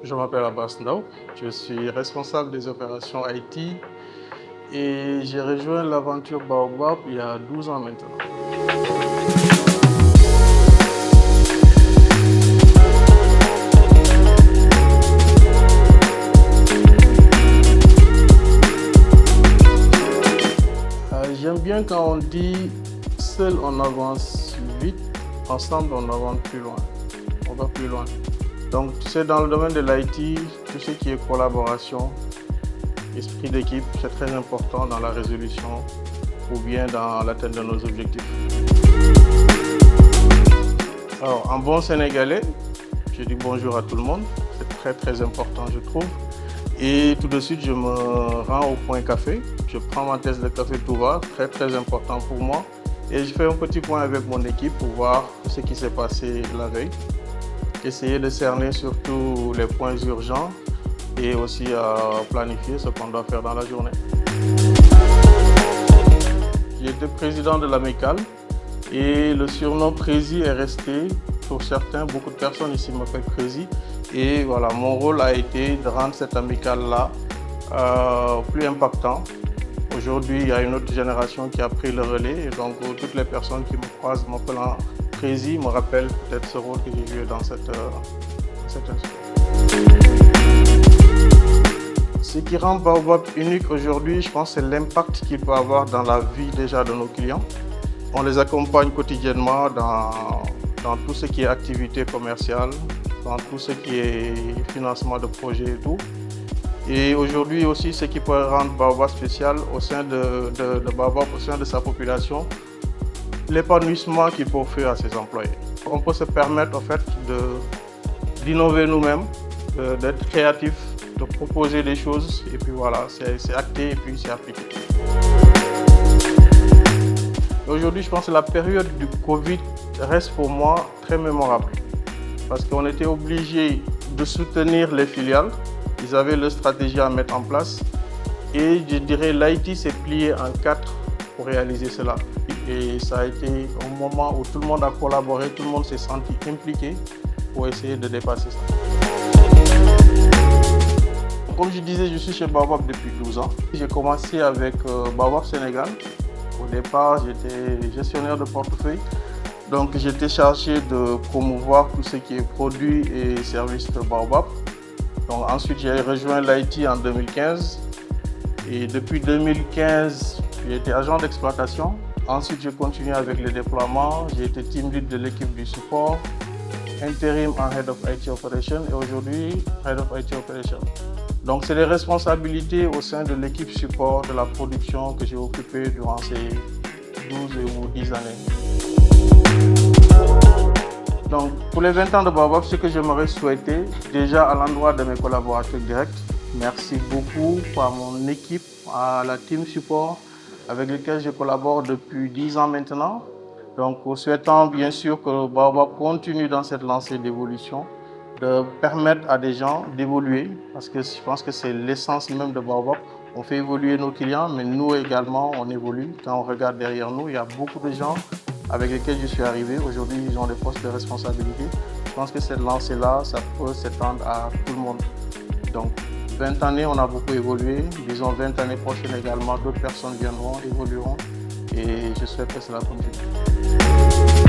Je m'appelle Abbas Ndao, je suis responsable des opérations IT et j'ai rejoint l'aventure Baobab il y a 12 ans maintenant. J'aime bien quand on dit seul on avance vite, ensemble on avance plus loin, on va plus loin. Donc tu sais, dans le domaine de l'IT, tout ce qui est collaboration, esprit d'équipe, c'est très important dans la résolution ou bien dans l'atteinte de nos objectifs. Alors, en bon sénégalais, je dis bonjour à tout le monde, c'est très important je trouve. Et tout de suite, je me rends au point café, je prends ma tasse de café tout va, très important pour moi. Et je fais un petit point avec mon équipe pour voir ce qui s'est passé la veille. Essayer de cerner surtout les points urgents et aussi planifier ce qu'on doit faire dans la journée. J'étais président de l'amicale et le surnom Prési est resté pour certains. Beaucoup de personnes ici m'appellent Prési. Et voilà, mon rôle a été de rendre cette amicale-là plus impactant. Aujourd'hui, il y a une autre génération qui a pris le relais et donc toutes les personnes qui me croisent m'appelant Prési me rappellent peut-être ce rôle que j'ai joué dans cette institution. Ce qui rend Baobab unique aujourd'hui, je pense, c'est l'impact qu'il peut avoir dans la vie déjà de nos clients. On les accompagne quotidiennement dans tout ce qui est activité commerciale, dans tout ce qui est financement de projets et tout. Et aujourd'hui aussi, ce qui peut rendre Baobab spécial au sein de Baobab, au sein de sa population, l'épanouissement qu'il peut offrir à ses employés. On peut se permettre en fait d'innover nous-mêmes, d'être créatifs, de proposer des choses et puis voilà, c'est acté et puis c'est appliqué. Aujourd'hui, je pense que la période du Covid reste pour moi très mémorable parce qu'on était obligé de soutenir les filiales. Ils avaient leur stratégie à mettre en place et je dirais l'IT s'est plié en 4 pour réaliser cela. Et ça a été un moment où tout le monde a collaboré, tout le monde s'est senti impliqué pour essayer de dépasser ça. Comme je disais, je suis chez Baobab depuis 12 ans. J'ai commencé avec Baobab Sénégal. Au départ, j'étais gestionnaire de portefeuille. Donc j'étais chargé de promouvoir tout ce qui est produits et services de Baobab. Donc ensuite, j'ai rejoint l'IT en 2015. Et depuis 2015, j'ai été agent d'exploitation. Ensuite, j'ai continué avec les déploiements. J'ai été team lead de l'équipe du support, intérim en Head of IT Operation et aujourd'hui Head of IT Operation. Donc, c'est les responsabilités au sein de l'équipe support de la production que j'ai occupé durant ces 12 ou 10 années. Donc, pour les 20 ans de Baobab, ce que j'aimerais souhaiter, déjà à l'endroit de mes collaborateurs directs, merci beaucoup à mon équipe, à la team support avec laquelle je collabore depuis 10 ans maintenant. Donc, souhaitant bien sûr que Baobab continue dans cette lancée d'évolution, de permettre à des gens d'évoluer, parce que je pense que c'est l'essence même de Baobab. On fait évoluer nos clients, mais nous également, on évolue. Quand on regarde derrière nous, il y a beaucoup de gens avec lesquels je suis arrivé. Aujourd'hui, ils ont des postes de responsabilité. Je pense que cette lancée-là, ça peut s'étendre à tout le monde. Donc, 20 années, on a beaucoup évolué. Disons 20 années prochaines également, d'autres personnes viendront, évolueront. Et je souhaite que cela continue.